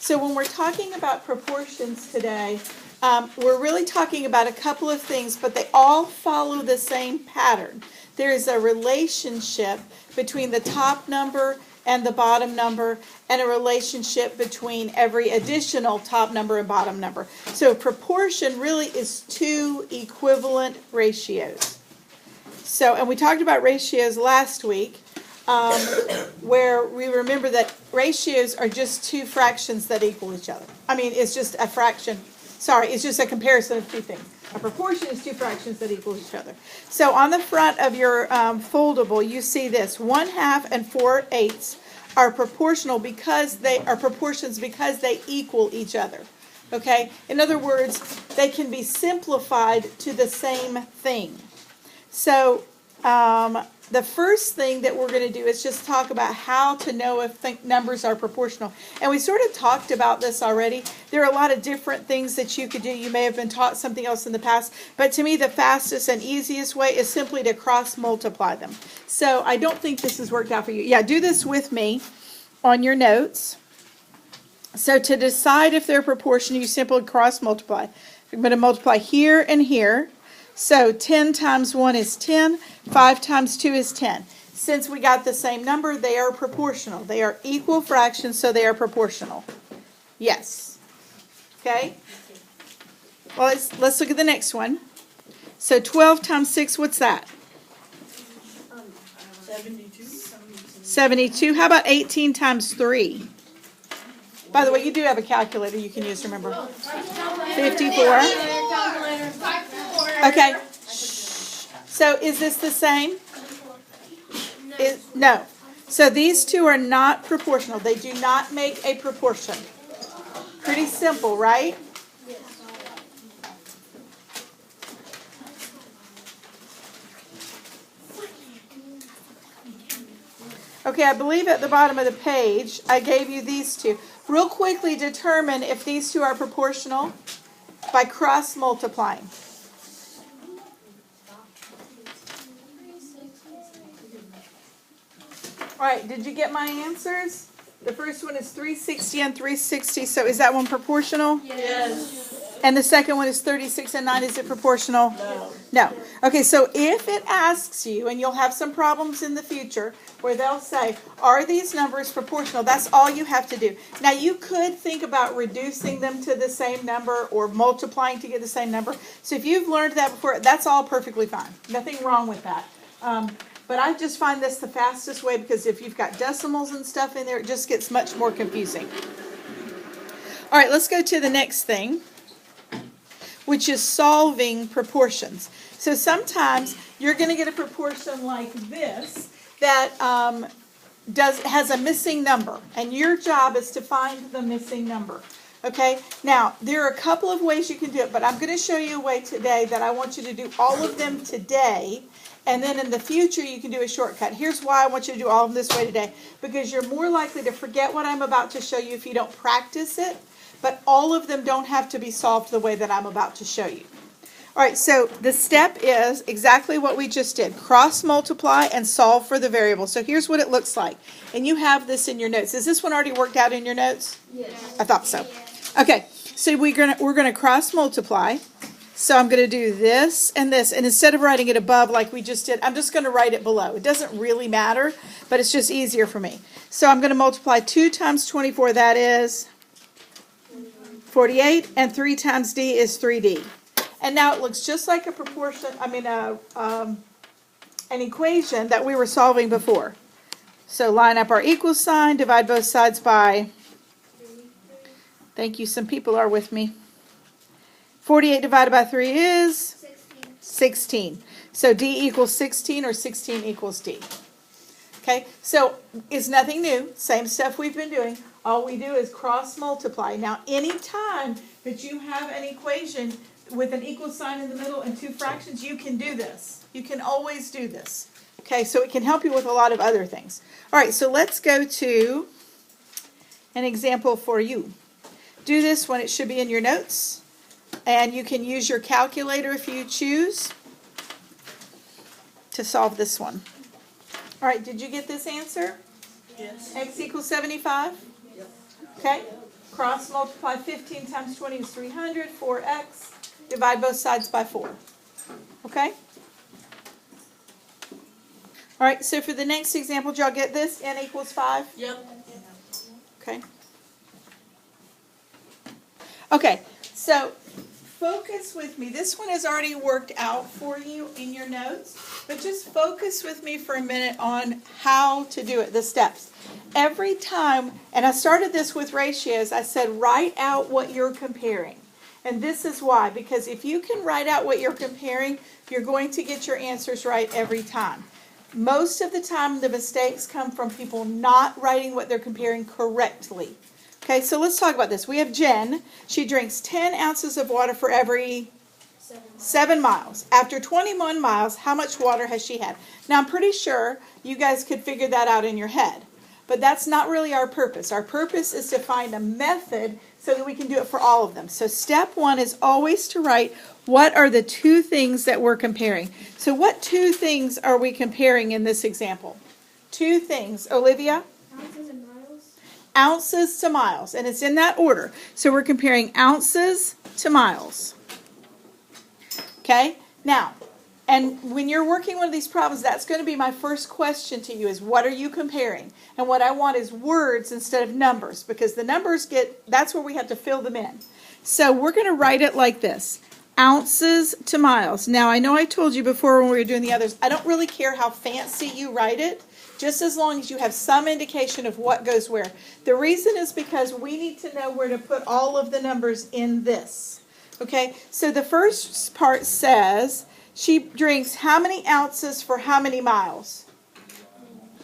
So when we're talking about proportions today, we're really talking about a couple of things, but they all follow the same pattern. There is a relationship between the top number and the bottom number, and a relationship between every additional top number and bottom number. So proportion really is two equivalent ratios. So, and we talked about ratios last week, where we remember that ratios are just two fractions that equal each other. I mean, it's just a fraction. Sorry, it's just a comparison of two things. A proportion is two fractions that equal each other. So on the front of your foldable, you see this. 1/2 and 4/8 are proportional because they are proportions because they equal each other. Okay? In other words, they can be simplified to the same thing. So the first thing that we're going to do is just talk about how to know if numbers are proportional. And we sort of talked about this already. There are a lot of different things that you could do. You may have been taught something else in the past. But to me, the fastest and easiest way is simply to cross multiply them. So I don't think this has worked out for you. Yeah, do this with me on your notes. So to decide if they're proportional, you simply cross multiply. I'm going to multiply here and here. So 10 times 1 is 10, 5 times 2 is 10. Since we got the same number, they are proportional. They are equal fractions, so they are proportional. Yes. Okay? Well, let's look at the next one. So 12 times 6, what's that? 72. 72. How about 18 times 3? By the way, you do have a calculator you can use, remember. 54. Okay. So is this the same? No. So these two are not proportional. They do not make a proportion. Pretty simple, right? Okay, I believe at the bottom of the page, I gave you these two. Real quickly determine if these two are proportional by cross multiplying. All right, did you get my answers? The first one is 360 and 360, so is that one proportional? Yes. And the second one is 36 and 9, is it proportional? No. No. Okay, so if it asks you, and you'll have some problems in the future, where they'll say, are these numbers proportional? That's all you have to do. Now, you could think about reducing them to the same number or multiplying to get the same number. So if you've learned that before, that's all perfectly fine. Nothing wrong with that. But I just find this the fastest way because if you've got decimals and stuff in there, it just gets much more confusing. All right, let's go to the next thing, which is solving proportions. So sometimes you're going to get a proportion like this that has a missing number, and your job is to find the missing number. Okay, now there are a couple of ways you can do it, but I'm going to show you a way today that I want you to do all of them today, and then in the future you can do a shortcut. Here's why I want you to do all of them this way today, because you're more likely to forget what I'm about to show you if you don't practice it, but all of them don't have to be solved the way that I'm about to show you. All right, so the step is exactly what we just did. Cross multiply and solve for the variable. So here's what it looks like. And you have this in your notes. Is this one already worked out in your notes? Yes. I thought so. Okay, so we're gonna cross multiply. So I'm going to do this, and instead of writing it above like we just did, I'm just going to write it below. It doesn't really matter, but it's just easier for me. So I'm going to multiply 2 times 24, that is 48, and 3 times d is 3d. And now it looks just like a proportion, an equation that we were solving before. So line up our equal sign, divide both sides by, thank you, some people are with me. 48 divided by 3 is 16. So d equals 16 or 16 equals d. Okay, so it's nothing new. Same stuff we've been doing. All we do is cross multiply. Now, any time that you have an equation with an equal sign in the middle and two fractions, you can do this. You can always do this. Okay, so it can help you with a lot of other things. All right, so let's go to an example for you. Do this one. It should be in your notes. And you can use your calculator if you choose to solve this one. All right, did you get this answer? Yes. X equals 75? Yep. Okay. Cross multiply 15 times 20 is 300. 4x. Divide both sides by 4. Okay? All right, so for the next example, did y'all get this? N equals 5? Yep. Okay. Okay, so focus with me. This one is already worked out for you in your notes, but just focus with me for a minute on how to do it, the steps. Every time, and I started this with ratios, I said write out what you're comparing. And this is why, because if you can write out what you're comparing, you're going to get your answers right every time. Most of the time, the mistakes come from people not writing what they're comparing correctly. Okay, so let's talk about this. We have Jen. She drinks 10 ounces of water for every 7 miles. After 21 miles, how much water has she had? Now, I'm pretty sure you guys could figure that out in your head. But that's not really our purpose. Our purpose is to find a method so that we can do it for all of them. So step 1 is always to write what are the 2 things that we're comparing. So what 2 things are we comparing in this example? 2 things. Olivia? Ounces and miles. Ounces to miles. And it's in that order. So we're comparing ounces to miles. Okay? Now, and when you're working one of these problems, that's going to be my first question to you is what are you comparing? And what I want is words instead of numbers, because the numbers that's where we have to fill them in. So we're going to write it like this. Ounces to miles. Now, I know I told you before when we were doing the others, I don't really care how fancy you write it, just as long as you have some indication of what goes where. The reason is because we need to know where to put all of the numbers in this. Okay, so the first part says she drinks how many ounces for how many miles?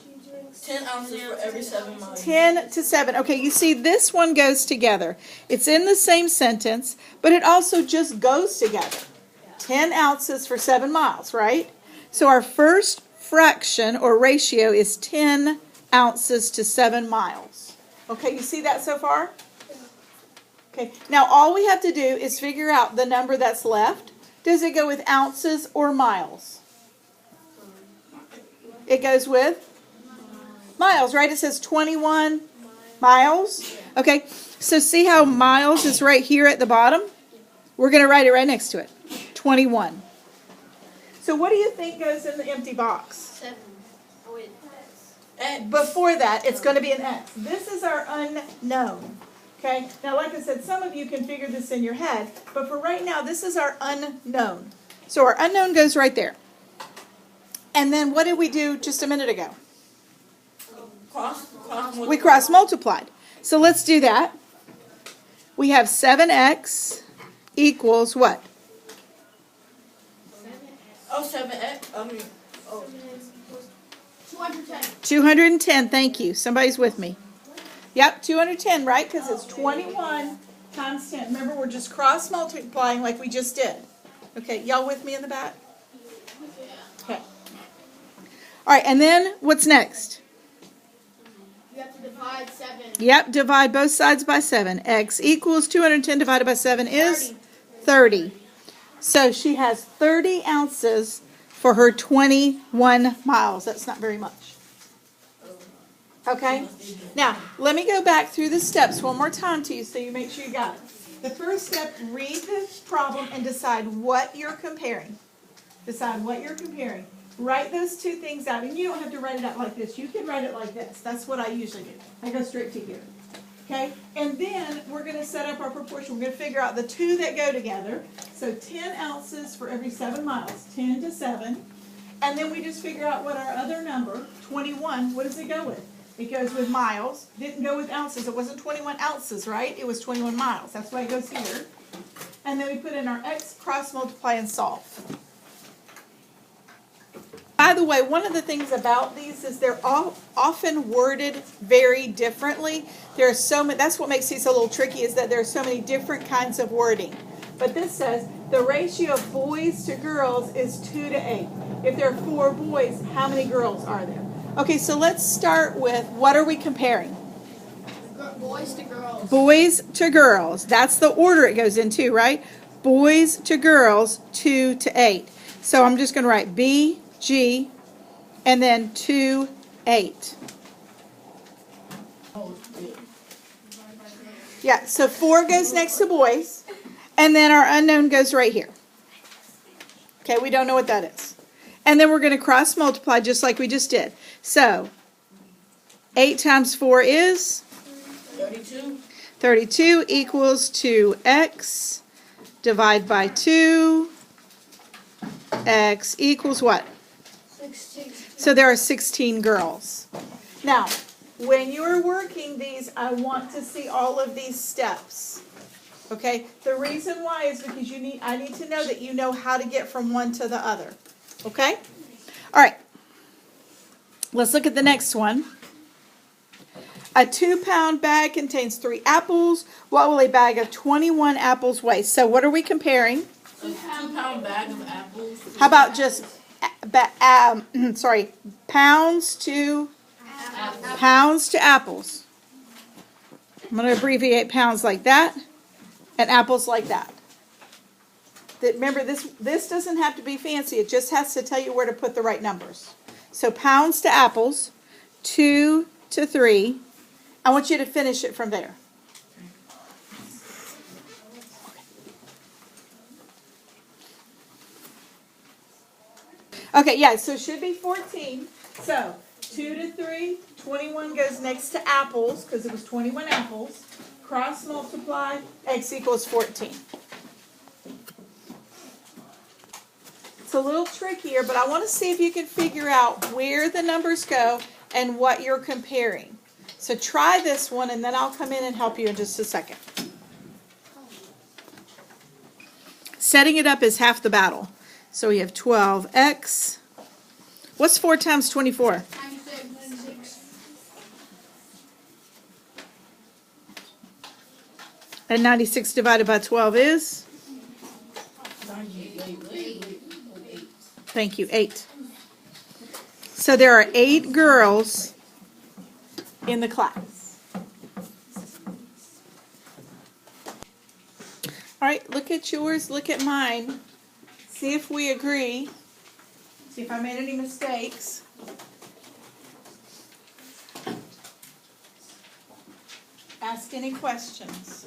She drinks 10 ounces for every 7 miles. 10 to 7. Okay, you see this one goes together. It's in the same sentence, but it also just goes together. 10 ounces for 7 miles, right? So our first fraction or ratio is 10 ounces to 7 miles. Okay, you see that so far? Okay, now all we have to do is figure out the number that's left. Does it go with ounces or miles? It goes with miles, right? It says 21 miles. Okay, so see how miles is right here at the bottom? We're going to write it right next to it. 21. So what do you think goes in the empty box? 7. Oh, wait. And before that, it's going to be an X. This is our unknown. Okay? Now, like I said, some of you can figure this in your head, but for right now, this is our unknown. So our unknown goes right there. And then what did we do just a minute ago? We cross multiplied. So let's do that. We have 7x equals what? 7x. 210. 210. Thank you. Somebody's with me. Yep, 210, right? Because it's 21 times 10. Remember, we're just cross multiplying like we just did. Okay, y'all with me in the back? Okay. All right, and then what's next? You have to divide 7. Yep, divide both sides by 7. X equals 210 divided by 7 is 30. So she has 30 ounces for her 21 miles. That's not very much. Okay? Now, let me go back through the steps one more time to you so you make sure you got it. The first step, read the problem and decide what you're comparing. Decide what you're comparing. Write those 2 things out. And you don't have to write it out like this. You can write it like this. That's what I usually do. I go straight to here. Okay? And then we're going to set up our proportion. We're going to figure out the 2 that go together. So 10 ounces for every 7 miles. 10 to 7. And then we just figure out what our other number, 21, what does it go with? It goes with miles. Didn't go with ounces. It wasn't 21 ounces, right? It was 21 miles. That's why it goes here. And then we put in our x, cross multiply, and solve. By the way, one of the things about these is they're all often worded very differently. There are so many. That's what makes these a little tricky, is that there are so many different kinds of wording. But this says the ratio of boys to girls is 2 to 8. If there are 4 boys, how many girls are there? Okay, so let's start with what are we comparing? Boys to girls. Boys to girls. That's the order it goes into, right? Boys to girls, 2 to 8. So I'm just going to write B, G, and then 2, 8. Yeah, so 4 goes next to boys, and then our unknown goes right here. Okay, we don't know what that is. And then we're going to cross multiply just like we just did. So, 8 times 4 is? 32. 32 equals 2x. Divide by 2. X equals what? 16. So there are 16 girls. Now, when you're working these, I want to see all of these steps. Okay? The reason why is because I need to know that you know how to get from one to the other. Okay? All right. Let's look at the next one. A 2-pound bag contains 3 apples. What will a bag of 21 apples weigh? So what are we comparing? A 2-pound bag of apples. How about just pounds to apples. I'm going to abbreviate pounds like that and apples like that. Remember, this doesn't have to be fancy. It just has to tell you where to put the right numbers. So pounds to apples, 2 to 3. I want you to finish it from there. Okay, yeah, so it should be 14. So 2 to 3, 21 goes next to apples because it was 21 apples. Cross multiply, x equals 14. It's a little trickier, but I want to see if you can figure out where the numbers go and what you're comparing. So try this one, and then I'll come in and help you in just a second. Setting it up is half the battle. So we have 12x. What's 4 times 24? 96. And 96 divided by 12 is? Thank you, 8. So there are 8 girls in the class. All right, look at yours, look at mine. See if we agree. See if I made any mistakes. Ask any questions.